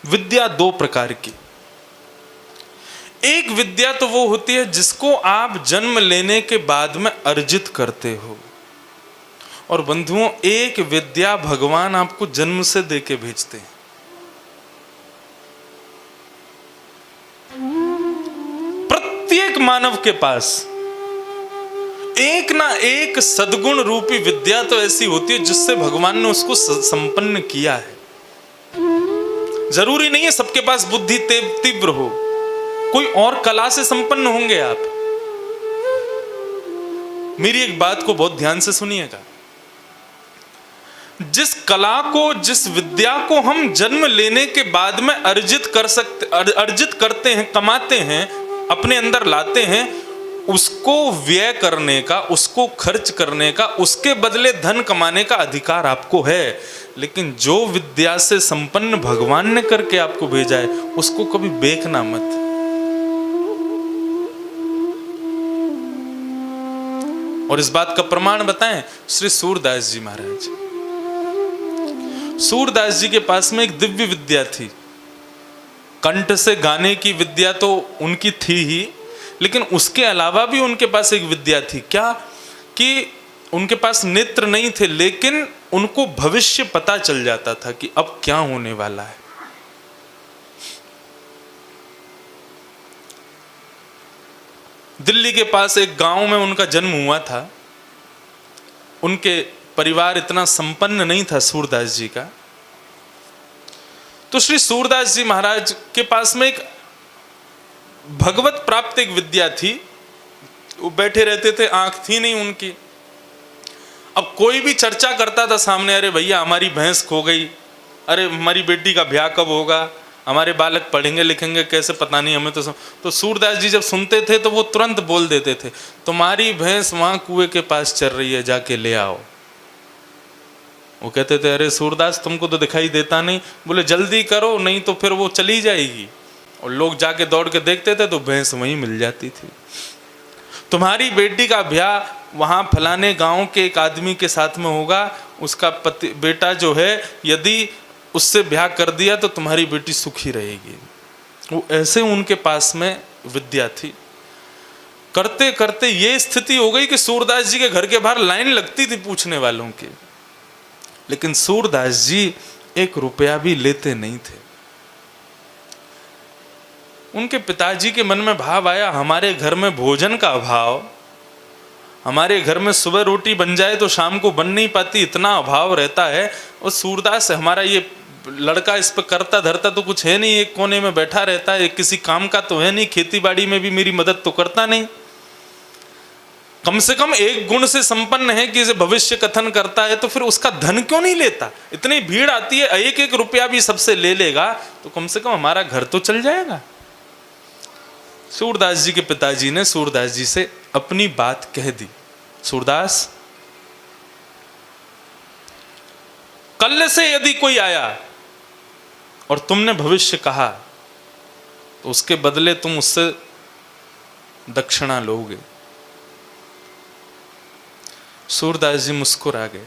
विद्या दो प्रकार की। एक विद्या तो वो होती है जिसको आप जन्म लेने के बाद में अर्जित करते हो, और बंधुओं एक विद्या भगवान आपको जन्म से देके भेजते हैं। प्रत्येक मानव के पास एक ना एक सद्गुण रूपी विद्या तो ऐसी होती है जिससे भगवान ने उसको संपन्न किया है। जरूरी नहीं है सबके पास बुद्धि तीव्र हो, कोई और कला से संपन्न होंगे आप। मेरी एक बात को बहुत ध्यान से सुनिएगा, जिस कला को, जिस विद्या को हम जन्म लेने के बाद में अर्जित करते हैं, कमाते हैं, अपने अंदर लाते हैं, उसको व्यय करने का, उसको खर्च करने का, उसके बदले धन कमाने का अधिकार आपको है। लेकिन जो विद्या से संपन्न भगवान ने करके आपको भेजा है उसको कभी बेचना मत। और इस बात का प्रमाण बताएं, श्री सूरदास जी महाराज। सूरदास जी के पास में एक दिव्य विद्या थी। कंठ से गाने की विद्या तो उनकी थी ही, लेकिन उसके अलावा भी उनके पास एक विद्या थी। क्या? कि उनके पास नेत्र नहीं थे, लेकिन उनको भविष्य पता चल जाता था कि अब क्या होने वाला है। दिल्ली के पास एक गांव में उनका जन्म हुआ था। उनके परिवार इतना संपन्न नहीं था सूरदास जी का। तो श्री सूरदास जी महाराज के पास में एक भगवत प्राप्त एक विद्या थी। वो बैठे रहते थे, आंख थी नहीं उनकी। अब कोई भी चर्चा करता था सामने, अरे भैया हमारी भैंस खो गई, अरे हमारी बेटी का ब्याह कब होगा, हमारे बालक पढ़ेंगे लिखेंगे कैसे, पता नहीं हमें तो सूरदास जी जब सुनते थे तो वो तुरंत बोल देते थे, तुम्हारी भैंस वहां कुएं के पास चल रही है, जाके ले आओ। वो कहते थे, अरे सूरदास तुमको तो दिखाई देता नहीं। बोले जल्दी करो नहीं तो फिर वो चली जाएगी। और लोग जाके दौड़ के देखते थे तो भैंस वहीं मिल जाती थी। तुम्हारी बेटी का ब्याह वहां फलाने गांव के एक आदमी के साथ में होगा, उसका बेटा जो है यदि उससे ब्याह कर दिया तो तुम्हारी बेटी सुखी रहेगी। वो ऐसे उनके पास में विद्या थी। करते करते ये स्थिति हो गई कि सूरदास जी के घर के बाहर लाइन लगती थी पूछने वालों की, लेकिन सूरदास जी एक रुपया भी लेते नहीं थे। उनके पिताजी के मन में भाव आया, हमारे घर में भोजन का अभाव, हमारे घर में सुबह रोटी बन जाए तो शाम को बन नहीं पाती, इतना अभाव रहता है। और सूरदास हमारा ये लड़का इस पर करता धरता तो कुछ है नहीं, एक कोने में बैठा रहता है, किसी काम का तो है नहीं, खेती बाड़ी में भी मेरी मदद तो करता नहीं। कम से कम एक गुण से संपन्न है कि इसे भविष्य कथन करता है, तो फिर उसका धन क्यों नहीं लेता? इतनी भीड़ आती है, एक एक रुपया भी सबसे ले लेगा तो कम से कम हमारा घर तो चल जाएगा। सूरदास जी के पिताजी ने सूरदास जी से अपनी बात कह दी, सूरदास कल से यदि कोई आया और तुमने भविष्य कहा तो उसके बदले तुम उससे दक्षिणा लोगे। सूरदास जी मुस्कुरा गए,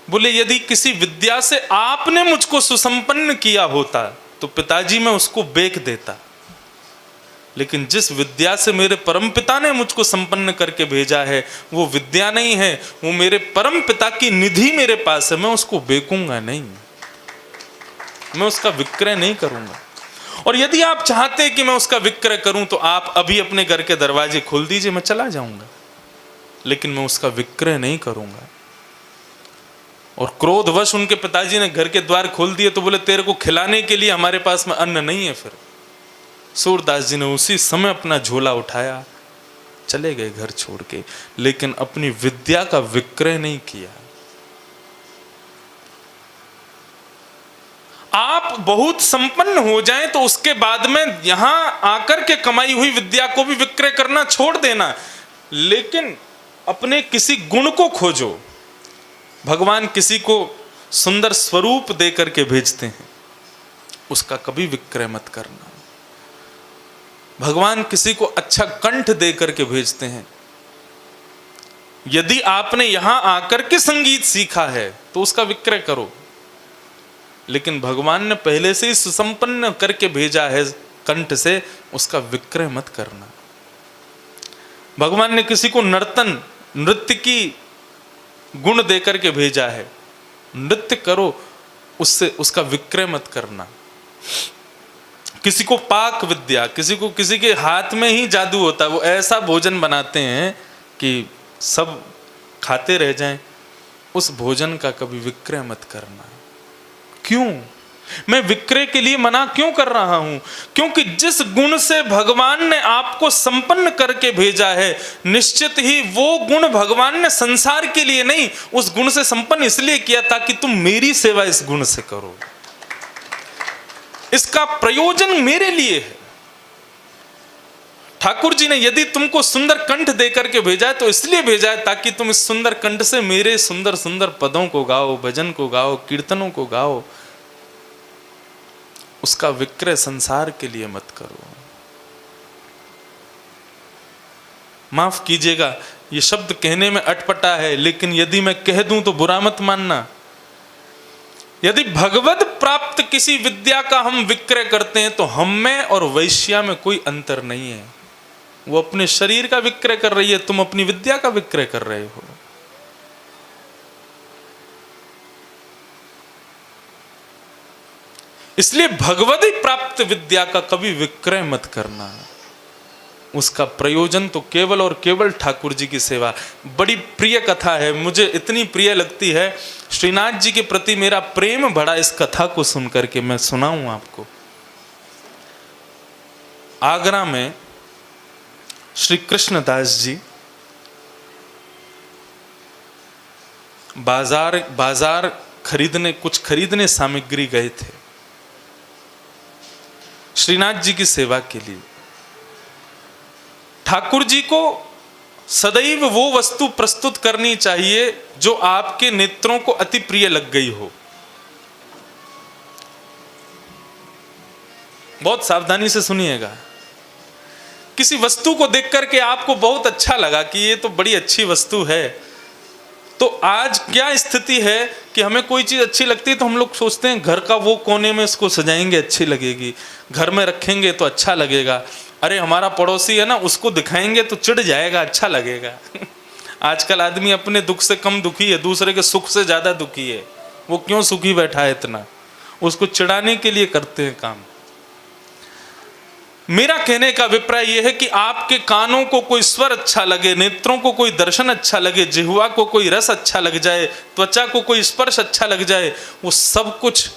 बोले यदि किसी विद्या से आपने मुझको सुसंपन्न किया होता तो पिताजी मैं उसको बेच देता, लेकिन जिस विद्या से मेरे परम पिता ने मुझको संपन्न करके भेजा है वो विद्या नहीं है, वो मेरे परम पिता की निधि मेरे पास है, मैं उसको बेचूंगा नहीं, मैं उसका विक्रय नहीं करूंगा। और यदि आप चाहते हैं कि मैं उसका विक्रय करूं तो आप अभी अपने घर के दरवाजे खोल दीजिए, मैं चला जाऊंगा, लेकिन मैं उसका विक्रय नहीं करूंगा। और क्रोधवश उनके पिताजी ने घर के द्वार खोल दिए तो बोले तेरे को खिलाने के लिए हमारे पास में अन्न नहीं है। फिर सूरदास जी ने उसी समय अपना झोला उठाया, चले गए घर छोड़ के, लेकिन अपनी विद्या का विक्रय नहीं किया। आप बहुत संपन्न हो जाएं तो उसके बाद में यहां आकर के कमाई हुई विद्या को भी विक्रय करना छोड़ देना, लेकिन अपने किसी गुण को खोजो। भगवान किसी को सुंदर स्वरूप दे करके भेजते हैं, उसका कभी विक्रय मत करना। भगवान किसी को अच्छा कंठ दे करके भेजते हैं, यदि आपने यहां आकर के संगीत सीखा है तो उसका विक्रय करो। लेकिन भगवान ने पहले से ही सुसंपन्न करके भेजा है कंठ से, उसका विक्रय मत करना। भगवान ने किसी को नृत्य की गुण देकर के भेजा है, नृत्य करो, उससे उसका विक्रय मत करना। किसी को पाक विद्या, किसी के हाथ में ही जादू होता है, वो ऐसा भोजन बनाते हैं कि सब खाते रह जाएं, उस भोजन का कभी विक्रय मत करना। क्यों? मैं विक्रय के लिए मना क्यों कर रहा हूं? क्योंकि जिस गुण से भगवान ने आपको संपन्न करके भेजा है, निश्चित ही वो गुण भगवान ने संसार के लिए नहीं, उस गुण से संपन्न इसलिए किया ताकि तुम मेरी सेवा इस गुण से करो। इसका प्रयोजन मेरे लिए है। ठाकुर जी ने यदि तुमको सुंदर कंठ देकर के भेजा है तो इसलिए भेजा है ताकि तुम इस सुंदर कंठ से मेरे सुंदर सुंदर पदों को गाओ, भजन को गाओ, कीर्तनों को गाओ। उसका विक्रय संसार के लिए मत करो। माफ कीजिएगा, ये शब्द कहने में अटपटा है, लेकिन यदि मैं कह दूं तो बुरा मत मानना। यदि भगवत प्राप्त किसी विद्या का हम विक्रय करते हैं तो हम में और वैश्या में कोई अंतर नहीं है। वो अपने शरीर का विक्रय कर रही है, तुम अपनी विद्या का विक्रय कर रहे हो। इसलिए भगवती प्राप्त विद्या का कभी विक्रय मत करना। उसका प्रयोजन तो केवल और केवल ठाकुर जी की सेवा। बड़ी प्रिय कथा है, मुझे इतनी प्रिय लगती है, श्रीनाथ जी के प्रति मेरा प्रेम बढ़ा इस कथा को सुनकर के। मैं सुनाऊं आपको। आगरा में श्री कृष्णदास जी बाजार कुछ खरीदने सामग्री गए थे श्रीनाथ जी की सेवा के लिए। ठाकुर जी को सदैव वो वस्तु प्रस्तुत करनी चाहिए जो आपके नेत्रों को अति प्रिय लग गई हो। बहुत सावधानी से सुनिएगा। किसी वस्तु को देख करके आपको बहुत अच्छा लगा कि ये तो बड़ी अच्छी वस्तु है, तो आज क्या स्थिति है कि हमें कोई चीज अच्छी लगती है तो हम लोग सोचते हैं घर का वो कोने में इसको सजाएंगे, अच्छी लगेगी, घर में रखेंगे तो अच्छा लगेगा। अरे हमारा पड़ोसी है ना, उसको दिखाएंगे तो चिढ़ जाएगा, अच्छा लगेगा। आजकल आदमी अपने दुख से कम दुखी है, दूसरे के सुख से ज्यादा दुखी है। वो क्यों सुखी बैठा है इतना, उसको चिढ़ाने के लिए करते हैं काम। मेरा कहने का अभिप्राय यह है कि आपके कानों को कोई स्वर अच्छा लगे, नेत्रों को कोई दर्शन अच्छा लगे, जिह्वा को कोई रस अच्छा लग जाए, त्वचा को कोई स्पर्श अच्छा लग जाए, वो सब कुछ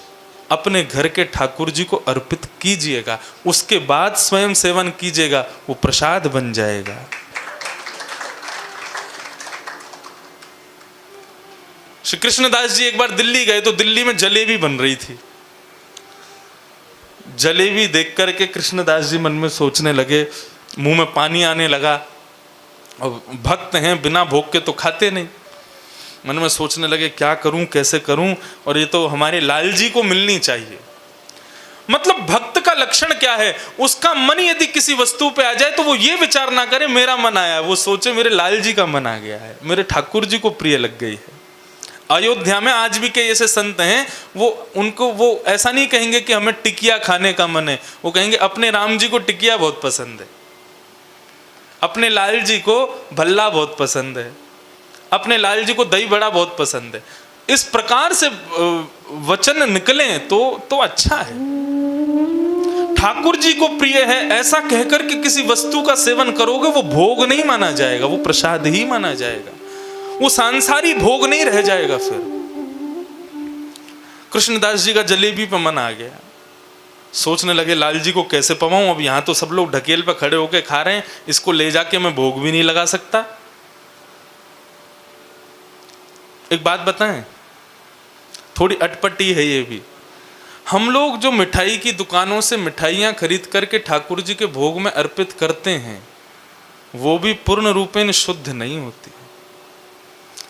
अपने घर के ठाकुर जी को अर्पित कीजिएगा। उसके बाद स्वयं सेवन कीजिएगा, वो प्रसाद बन जाएगा। श्री कृष्णदास जी एक बार दिल्ली गए तो दिल्ली में जलेबी बन रही थी। जलेबी देख करके कृष्णदास जी मन में सोचने लगे, मुंह में पानी आने लगा। और भक्त हैं, बिना भोग के तो खाते नहीं। मन में सोचने लगे क्या करूं, कैसे करूं, और ये तो हमारे लाल जी को मिलनी चाहिए। मतलब भक्त का लक्षण क्या है? उसका मन यदि किसी वस्तु पे आ जाए तो वो ये विचार ना करे मेरा मन आया, वो सोचे मेरे लाल जी का मन आ गया है, मेरे ठाकुर जी को प्रिय लग गई है। अयोध्या में आज भी कई ऐसे संत हैं, वो ऐसा नहीं कहेंगे कि हमें टिकिया खाने का मन है, वो कहेंगे अपने राम जी को टिकिया बहुत पसंद है, अपने लाल जी को भल्ला बहुत पसंद है, अपने लाल जी को दही बड़ा बहुत पसंद है। इस प्रकार से वचन निकले तो अच्छा है। ठाकुर जी को प्रिय है ऐसा कहकर के किसी वस्तु का सेवन करोगे, वो भोग नहीं माना जाएगा, वो प्रसाद ही माना जाएगा, वो सांसारी भोग नहीं रह जाएगा। फिर कृष्णदास जी का जलेबी पे मन आ गया, सोचने लगे लाल जी को कैसे पवाऊं, अब यहां तो सब लोग ढकेल पे खड़े होके खा रहे हैं, इसको ले जाके मैं भोग भी नहीं लगा सकता। एक बात बताएं, थोड़ी अटपटी है ये भी। हम लोग जो मिठाई की दुकानों से मिठाइयां खरीद करके ठाकुर जी के भोग में अर्पित करते हैं, वो भी पूर्ण रूपेण शुद्ध नहीं होती।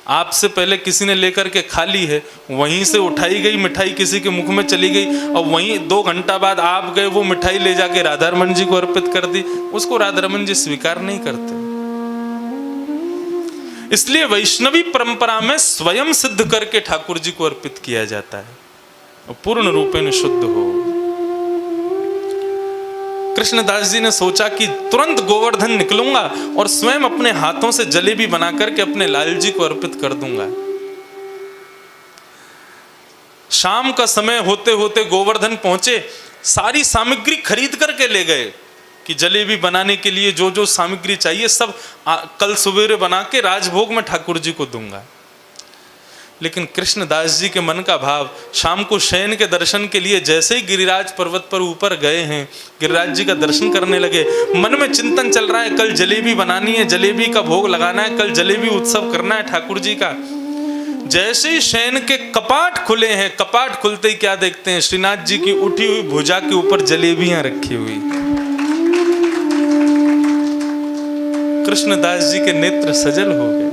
आपसे पहले किसी ने लेकर के खा ली है, वहीं से उठाई गई मिठाई किसी के मुख में चली गई, और वहीं 2 घंटा बाद आप गए वो मिठाई ले जाके राधा रमन जी को अर्पित कर दी, उसको राधा रमन जी स्वीकार नहीं करते। इसलिए वैष्णवी परंपरा में स्वयं सिद्ध करके ठाकुर जी को अर्पित किया जाता है। और पूर्ण रूपेण शुद्ध हो। कृष्णदास जी ने सोचा कि तुरंत गोवर्धन निकलूंगा और स्वयं अपने हाथों से जलेबी बना करके अपने लाल जी को अर्पित कर दूंगा। शाम का समय होते होते गोवर्धन पहुंचे, सारी सामग्री खरीद करके ले गए कि जलेबी बनाने के लिए जो जो सामग्री चाहिए सब कल सवेरे बना के राजभोग में ठाकुर जी को दूंगा। लेकिन कृष्णदास जी के मन का भाव, शाम को शयन के दर्शन के लिए जैसे ही गिरिराज पर्वत पर ऊपर गए हैं, गिरिराज जी का दर्शन करने लगे, मन में चिंतन चल रहा है, कल जलेबी बनानी है, जलेबी का भोग लगाना है, कल जलेबी उत्सव करना है ठाकुर जी का। जैसे ही शयन के कपाट खुले हैं, कपाट खुलते ही क्या देखते हैं, श्रीनाथ जी की उठी हुई भुजा के ऊपर जलेबियां रखी हुई। कृष्णदास जी के नेत्र सजल हो गए।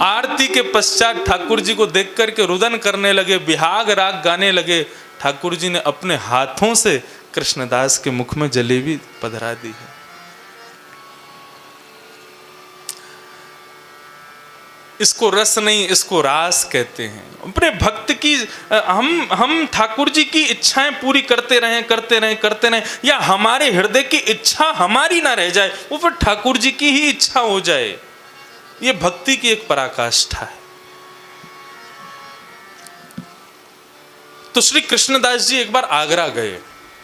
आरती के पश्चात ठाकुर जी को देख करके रुदन करने लगे, बिहाग राग गाने लगे। ठाकुर जी ने अपने हाथों से कृष्णदास के मुख में जलेबी पधरा दी है। इसको रस नहीं, इसको रास कहते हैं। अपने भक्त की हम ठाकुर जी की इच्छाएं पूरी करते रहें, या हमारे हृदय की इच्छा हमारी ना रह जाए, वो फिर ठाकुर जी की ही इच्छा हो जाए। ये भक्ति की एक पराकाष्ठा है। तो श्री कृष्णदास जी एक बार आगरा गए,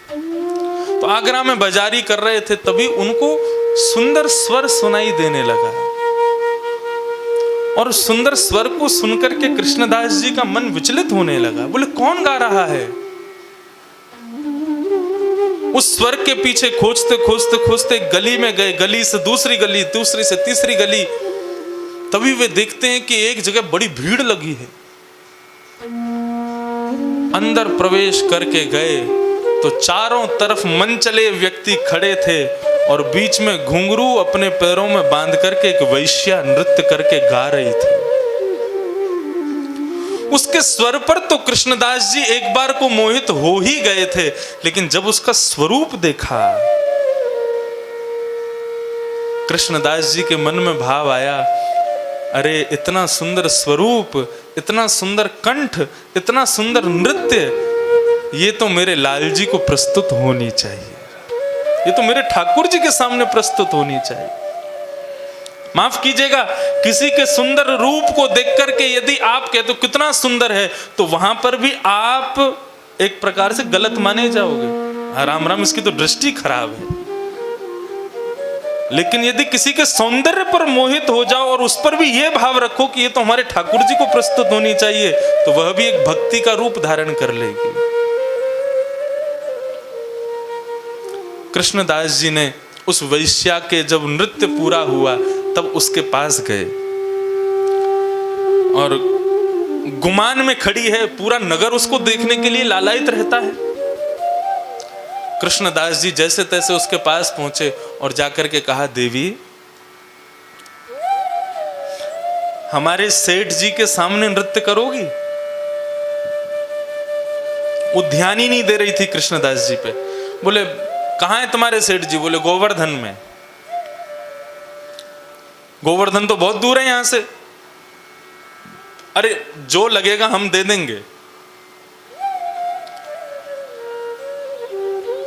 तो आगरा में बाजारी कर रहे थे, तभी उनको सुंदर स्वर सुनाई देने लगा। और सुंदर स्वर को सुनकर के कृष्णदास जी का मन विचलित होने लगा। बोले कौन गा रहा है? उस स्वर के पीछे खोजते खोजते खोजते गली में गए, गली से दूसरी गली, दूसरी से तीसरी गली। तभी वे देखते हैं कि एक जगह बड़ी भीड़ लगी है। अंदर प्रवेश करके गए तो चारों तरफ मनचले व्यक्ति खड़े थे और बीच में घुंघरू अपने पैरों में बांध करके एक वैश्या नृत्य करके गा रही थी। उसके स्वर पर तो कृष्णदास जी एक बार को मोहित हो ही गए थे, लेकिन जब उसका स्वरूप देखा, कृष्णदास जी के मन में भाव आया, अरे इतना सुंदर स्वरूप, इतना सुंदर कंठ, इतना सुंदर नृत्य, ये तो मेरे लाल जी को प्रस्तुत होनी चाहिए, ये तो मेरे ठाकुर जी के सामने प्रस्तुत होनी चाहिए। माफ कीजिएगा, किसी के सुंदर रूप को देख करके यदि आप कहते हो कितना सुंदर है, तो वहां पर भी आप एक प्रकार से गलत माने जाओगे। राम राम, इसकी तो दृष्टि खराब है। लेकिन यदि किसी के सौंदर्य पर मोहित हो जाओ और उस पर भी यह भाव रखो कि ये तो हमारे ठाकुर जी को प्रस्तुत होनी चाहिए, तो वह भी एक भक्ति का रूप धारण कर लेगी। कृष्णदास जी ने उस वैश्या के जब नृत्य पूरा हुआ तब उसके पास गए और गुमान में खड़ी है, पूरा नगर उसको देखने के लिए लालायित रहता है। कृष्णदास जी जैसे तैसे उसके पास पहुंचे और जाकर के कहा, देवी हमारे सेठ जी के सामने नृत्य करोगी? वो ध्यान ही नहीं दे रही थी कृष्णदास जी पे। बोले कहां है तुम्हारे सेठ जी? बोले गोवर्धन में। गोवर्धन तो बहुत दूर है यहां से। अरे जो लगेगा हम दे देंगे।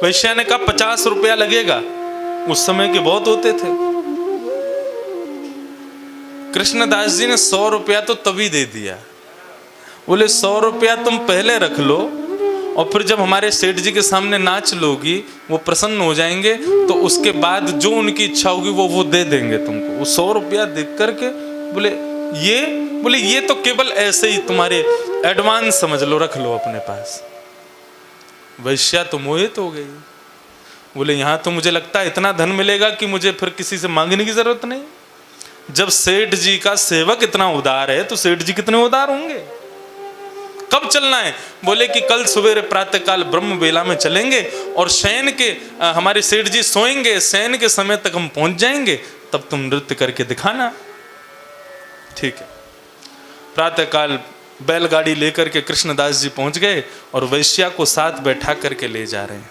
वैश्या ने कहा 50 रुपया लगेगा। उस समय के बहुत होते थे। कृष्णदास जी ने 100 रुपया तो तभी दे दिया। बोले 100 रुपया तुम पहले रख लो और फिर जब हमारे सेठ जी के सामने नाच लोगी, वो प्रसन्न हो जाएंगे, तो उसके बाद जो उनकी इच्छा होगी वो दे देंगे तुमको। वो 100 रुपया देख करके बोले ये तो केवल ऐसे ही तुम्हारे एडवांस समझ लो, रख लो अपने पास। वैश्या तो मोहित हो गई। बोले यहां तो मुझे लगता है इतना धन मिलेगा कि मुझे फिर किसी से मांगने की जरूरत नहीं। जब सेठ जी का सेवक इतना उदार है तो सेठ जी कितने उदार होंगे। कब चलना है? बोले कि कल सवेरे प्रातःकाल ब्रह्म बेला में चलेंगे और शयन के हमारे सेठ जी सोएंगे, शयन के समय तक हम पहुंच जाएंगे, तब तुम नृत्य करके दिखाना। ठीक है। प्रातःकाल बैलगाड़ी लेकर के कृष्णदास जी पहुंच गए और वैश्या को साथ बैठा करके ले जा रहे हैं।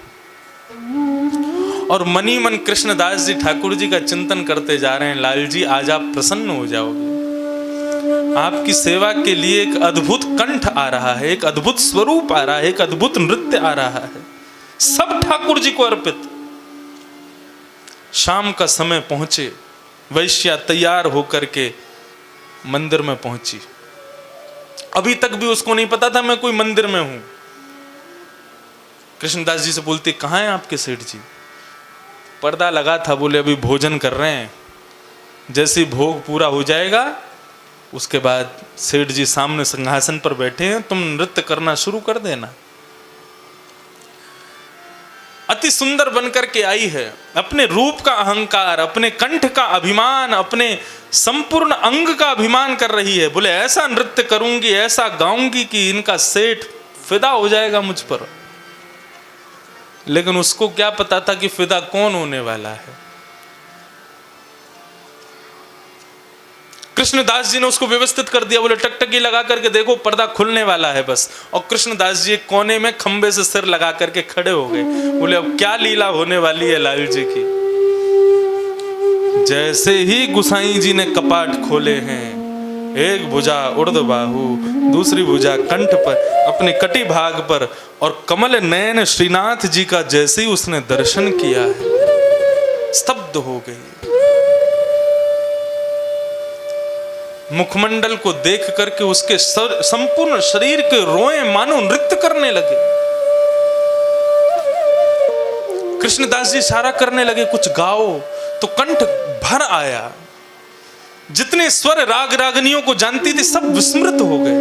और मनी मन कृष्णदास जी ठाकुर जी का चिंतन करते जा रहे हैं, लाल जी आज आप प्रसन्न हो जाओगे। आपकी सेवा के लिए एक अद्भुत कंठ आ रहा है, एक अद्भुत स्वरूप आ रहा है, एक अद्भुत नृत्य आ रहा है, सब ठाकुर जी को अर्पित। शाम का समय पहुंचे, वैश्या तैयार होकर के मंदिर में पहुंची। अभी तक भी उसको नहीं पता था मैं कोई मंदिर में हूं। कृष्णदास जी से बोलती, कहां है आपके सेठ जी? पर्दा लगा था, बोले अभी भोजन कर रहे हैं, जैसे भोग पूरा हो जाएगा उसके बाद सेठ जी सामने सिंहासन पर बैठे हैं, तुम नृत्य करना शुरू कर देना। अति सुंदर बनकर के आई है, अपने रूप का अहंकार, अपने कंठ का अभिमान, अपने संपूर्ण अंग का अभिमान कर रही है। बोले ऐसा नृत्य करूंगी, ऐसा गाऊंगी कि इनका सेठ फिदा हो जाएगा मुझ पर। लेकिन उसको क्या पता था कि फिदा कौन होने वाला है। कृष्णदास जी ने उसको व्यवस्थित कर दिया। बोले टकटकी लगा करके देखो, पर्दा खुलने वाला है बस। और कृष्णदास जी एक कोने में खंबे से सिर लगा करके खड़े हो गए। बोले अब क्या लीला होने वाली है लाल जी की। जैसे ही गुसाई जी ने कपाट खोले हैं, एक भुजा ऊर्ध्वबाहु, दूसरी भुजा कंठ पर, अपने कटी भाग पर, और कमल नयन श्रीनाथ जी का जैसे ही उसने दर्शन किया है, स्तब्ध हो गई। मुखमंडल को देख करके उसके संपूर्ण शरीर के रोए मानो नृत्य करने लगे। कृष्णदास जी इशारा करने लगे कुछ गाओ, तो कंठ भर आया। जितने स्वर राग रागनियों को जानती थी सब विस्मृत हो गए।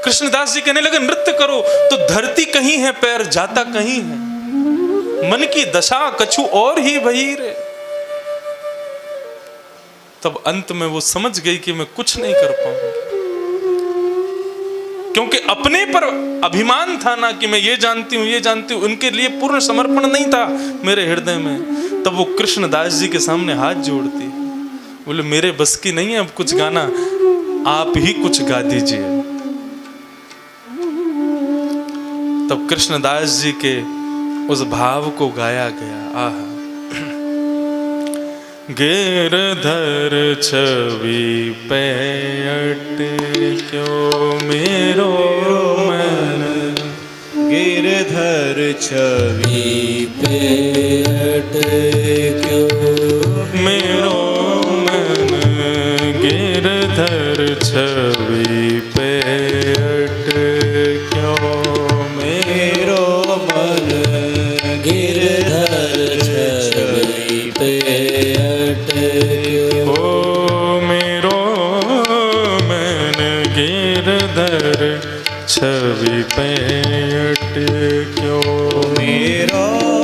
कृष्णदास जी कहने लगे नृत्य करो, तो धरती कहीं है, पैर जाता कहीं है, मन की दशा कछु और ही भई रे। तब अंत में वो समझ गई कि मैं कुछ नहीं कर पाऊंगी, क्योंकि अपने पर अभिमान था ना कि मैं ये जानती हूं, ये जानती हूं। उनके लिए पूर्ण समर्पण नहीं था मेरे हृदय में। तब वो कृष्णदास जी के सामने हाथ जोड़ती, बोले मेरे बस की नहीं है अब कुछ गाना, आप ही कुछ गा दीजिए। तब कृष्णदास जी के उस भाव को गाया गया। आहा, गिरधर छवि पे क्यों मेरो मन, गिरधर छवि पे क्यों मेरो मन, गिरधर छवि पे क्यों मेरो मन, गिरधर छवि पे छवि पे क्यों मेरो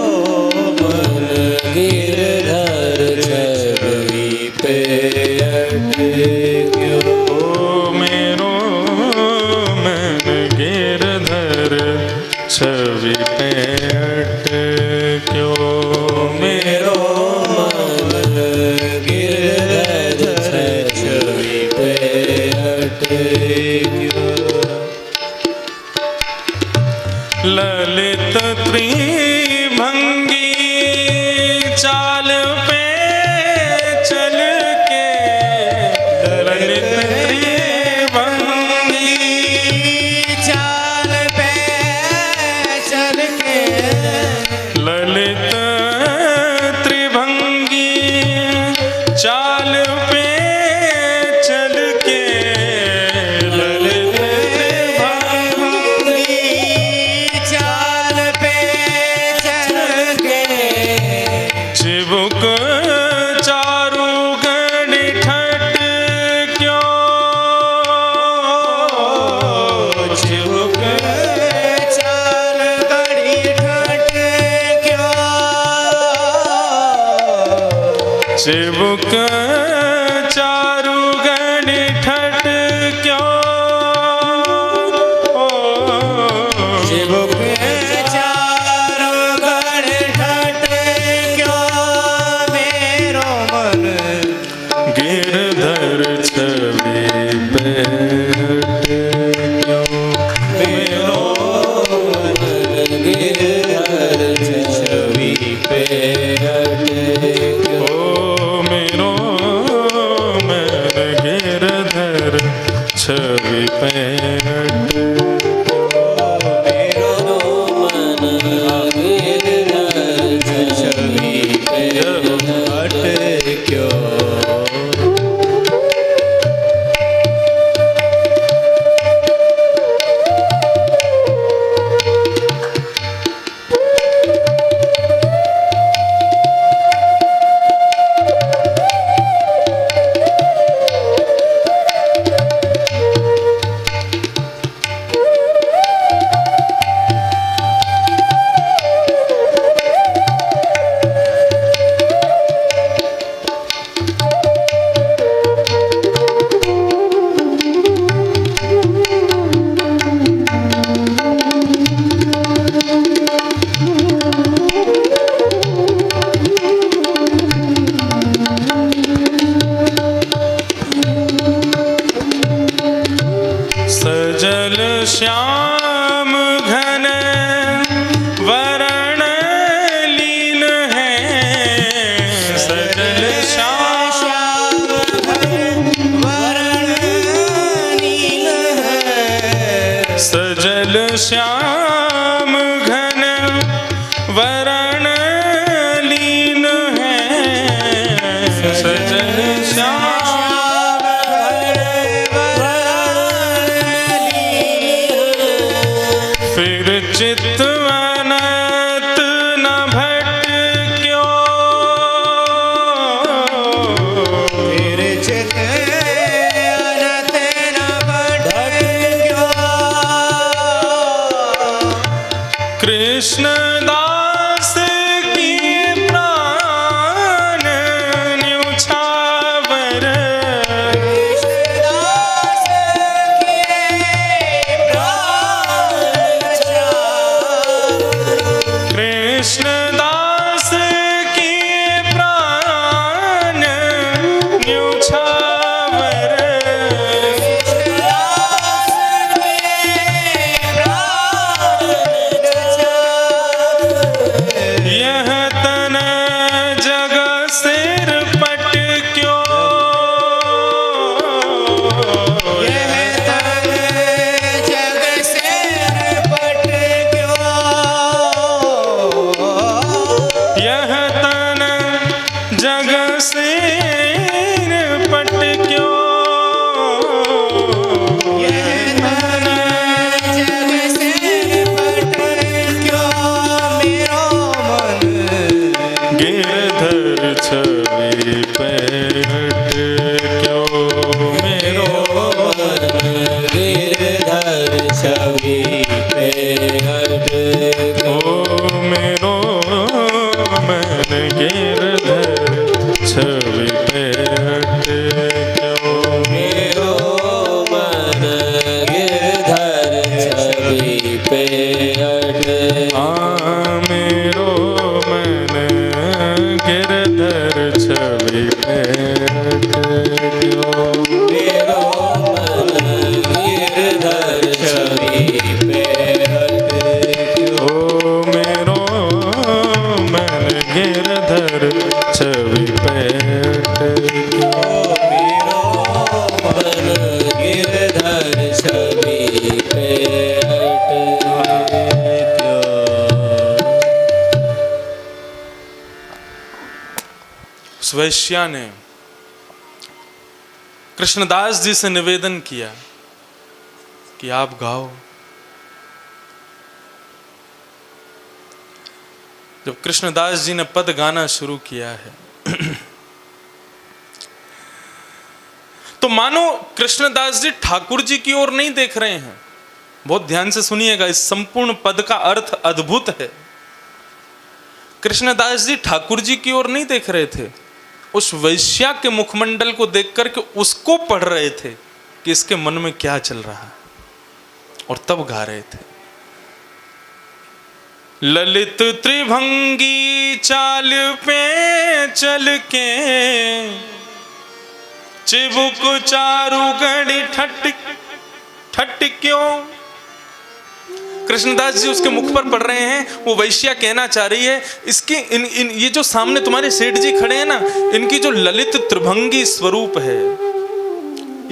मन, गिरधर छवि पे क्यों मेरो मन, गिरधर छवि पे क्यों मेरो मन, गिरधर छवि पे ललित त्रिभंगी चाल पे चल के, ललित त्रिभंगी चाल पे चल के, ललित त्रिभंगी चाल पे चल के, ललित चिबुक चारु गण ठट क्यों, चिबुक चार गड़ी ठट क्यों, चिबुक चारु गण ठट क्यों, चिबुक चार गड़ ठट क्यों, मेरो मन, गिरधर छवि पे क्यों, मेरो मन, गिरधर छवि पे क्यों, मेरो सजल श्याम घन वरण लीन है, सजल श्याम फिर चित अनंत न भटक्यो, फिर चित अनंत न भटक्यो। कृष्ण दास की प्राण न्योछावर, कृष्णदास के प्राण छावर। कृष्णदास की प्राण न्योछावर, कृष्णदास के प्राण छावर। यह तन जग सिर पटक्यो, यह तन जग सिर पटक्यो। यह तन जग सिर पटक्यो, यह तन जग सिर पटक्यो। मेरो मन गिरधर छवि पे अटक्यो, मेरो गिरधर छवि पे ओ मेरो मन गिरधर छवि पे अटक्यो, मेरो मन गिरधर छवि पे आ मेरो मन गिरधर छवि पे अटक्यो, मेरो मन गिरधर छवि पे अटक्यो। ओ मेरो मन गिरधर छवि पे अटक्यो, मेरो मन गिरधर छवि पे अटक्यो। उस वैश्या ने कृष्णदास जी से निवेदन किया कि आप गाओ। जब कृष्णदास जी ने पद गाना शुरू किया है तो मानो कृष्णदास जी ठाकुर जी की ओर नहीं देख रहे हैं। बहुत ध्यान से सुनिएगा, इस संपूर्ण पद का अर्थ अद्भुत है। कृष्णदास जी ठाकुर जी की ओर नहीं देख रहे थे, उस वैश्या के मुखमंडल को देख करके उसको पढ़ रहे थे कि इसके मन में क्या चल रहा है, और तब गा रहे थे। ललित त्रिभंगी चाल पे चल के, चिबुक चारु गढ़ी ठट क्यों। कृष्णदास जी उसके मुख पर पढ़ रहे हैं, वो वैश्या कहना चाह रही है इसके ये जो सामने तुम्हारे सेठ जी खड़े हैं ना, इनकी जो ललित त्रिभंगी स्वरूप है।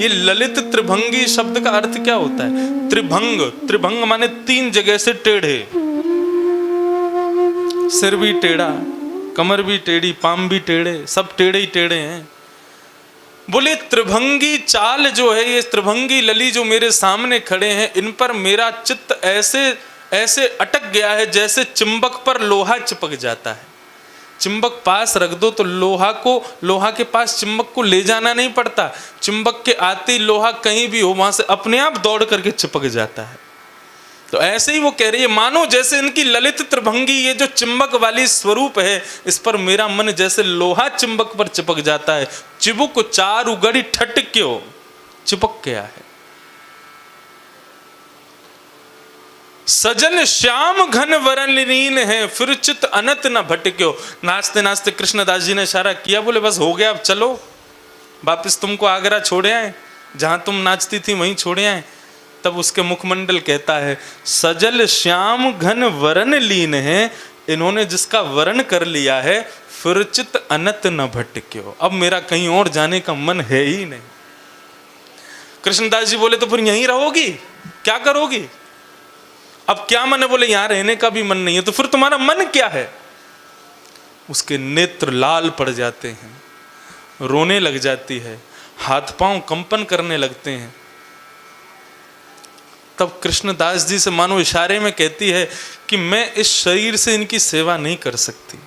ये ललित त्रिभंगी शब्द का अर्थ क्या होता है? त्रिभंग माने तीन जगह से टेढ़े, सिर भी टेढ़ा, कमर भी टेढ़ी, पाम भी टेढ़े, सब टेढ़े ही टेढ़े हैं। बोले त्रिभंगी चाल जो है, ये त्रिभंगी लली जो मेरे सामने खड़े हैं, इन पर मेरा चित्त ऐसे ऐसे अटक गया है जैसे चुंबक पर लोहा चिपक जाता है। चुंबक पास रख दो तो लोहा के पास चुंबक को ले जाना नहीं पड़ता, चुंबक के आते ही लोहा कहीं भी हो वहां से अपने आप दौड़ करके चिपक जाता है। तो ऐसे ही वो कह रही है, मानो जैसे इनकी ललित त्रिभंगी ये जो चुंबक वाली स्वरूप है, इस पर मेरा मन जैसे लोहा चुंबक पर चिपक जाता है। चिबुक चारु गढ़ी ठट क्यों, चिपक गया है। सजल श्याम घन वरण लीन है, फिर चित अनत न भटक्यो। नाचते नाचते कृष्णदास जी ने इशारा किया, बोले बस हो गया, अब चलो वापिस तुमको आगरा छोड़े आए, जहां तुम नाचती थी वहीं छोड़े आए। तब उसके मुखमंडल कहता है, सजल श्याम घन वरण लीन है, इन्होंने जिसका वरण कर लिया है, फिर चित अनत न भटक्यो, अब मेरा कहीं और जाने का मन है ही नहीं। कृष्णदास जी बोले तो फिर यहीं रहोगी, क्या करोगी? अब क्या मन है? बोले यहां रहने का भी मन नहीं है। तो फिर तुम्हारा मन क्या है? उसके नेत्र लाल पड़ जाते हैं, रोने लग जाती है, हाथ पांव कंपन करने लगते हैं। तब कृष्णदास जी से मानो इशारे में कहती है कि मैं इस शरीर से इनकी सेवा नहीं कर सकती।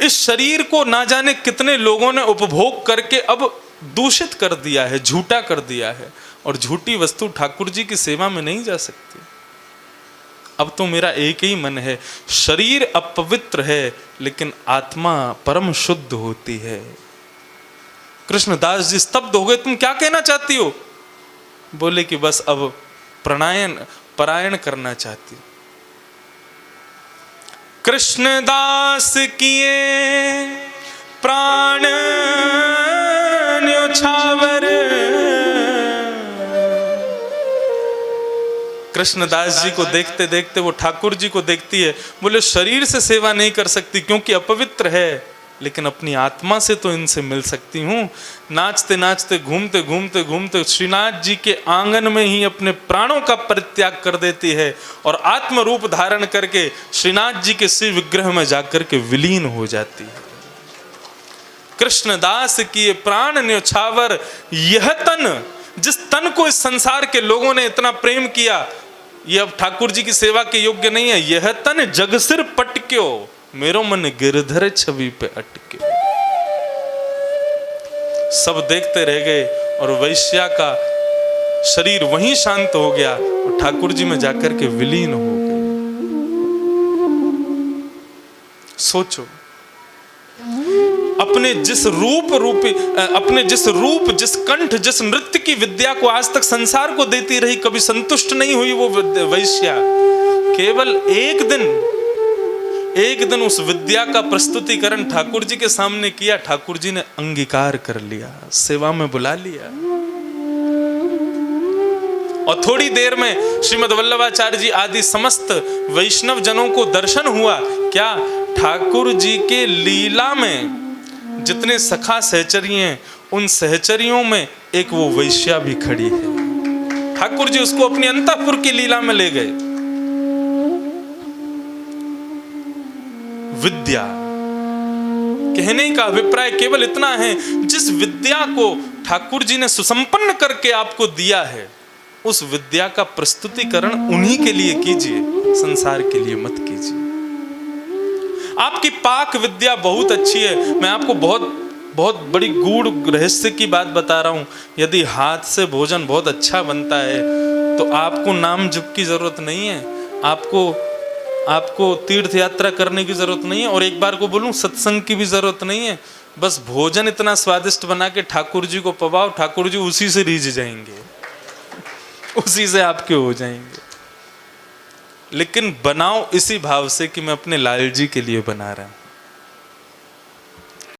इस शरीर को ना जाने कितने लोगों ने उपभोग करके अब दूषित कर दिया है, झूठा कर दिया है, और झूठी वस्तु ठाकुर जी की सेवा में नहीं जा सकती। अब तो मेरा एक ही मन है, शरीर अपवित्र है लेकिन आत्मा परम शुद्ध होती है। कृष्णदास जी स्तब्ध हो गए, तुम क्या कहना चाहती हो? बोले कि बस अब परायण करना चाहती हूं। कृष्णदास किए प्राण न्योछावर। कृष्णदास जी को देखते देखते वो ठाकुर जी को देखती है। बोले शरीर से सेवा नहीं कर सकती क्योंकि अपवित्र है, लेकिन अपनी आत्मा से तो इनसे मिल सकती हूँ। नाचते नाचते घूमते घूमते घूमते श्रीनाथ जी के आंगन में ही अपने प्राणों का परित्याग कर देती है और आत्म रूप धारण करके श्रीनाथ जी के शिव विग्रह में जाकर के विलीन हो जाती है। कृष्णदास किए प्राण न्योछावर, यह तन, जिस तन को इस संसार के लोगों ने इतना प्रेम किया, ये अब ठाकुर जी की सेवा के योग्य नहीं है। यह तन जग सिर पटक्यो, मेरो मन गिरधर छवि पे अटके। सब देखते रह गए और वैश्या का शरीर वहीं शांत हो गया और ठाकुर जी में जाकर के विलीन हो गए। सोचो, अपने जिस रूप जिस कंठ जिस नृत्य की विद्या को आज तक संसार को देती रही, कभी संतुष्ट नहीं हुई वो वैश्या, केवल एक दिन उस विद्या का प्रस्तुतिकरण ठाकुर जी के सामने किया, ठाकुर जी ने अंगीकार कर लिया, सेवा में बुला लिया। और थोड़ी देर में श्रीमद् वल्लभाचार्य जी आदि समस्त वैष्णव जनों को दर्शन हुआ। क्या? ठाकुर जी के लीला में जितने सखा सहचरी हैं, उन सहचरियों में एक वो वैश्या भी खड़ी है। ठाकुर जी उसको अपनी अंतःपुर की लीला में ले गए। विद्या, कहने का अभिप्राय केवल इतना है, जिस विद्या को ठाकुर जी ने सुसंपन्न करके आपको दिया है, उस विद्या का प्रस्तुतिकरण उन्हीं के लिए कीजिए, संसार के लिए मत कीजिए। आपकी पाक विद्या बहुत अच्छी है। मैं आपको बहुत बड़ी गूढ़ रहस्य की बात बता रहा हूं। यदि हाथ से भोजन बहुत अच्छा बनता है तो आपको नाम जप की जरूरत नहीं है, आपको तीर्थ यात्रा करने की जरूरत नहीं है, और एक बार को बोलूं सत्संग की भी जरूरत नहीं है। बस भोजन इतना स्वादिष्ट बना के ठाकुर जी को पवाओ, ठाकुर जी उसी से रीझ जाएंगे, उसी से आपके हो जाएंगे। लेकिन बनाओ इसी भाव से कि मैं अपने लाल जी के लिए बना रहा हूं।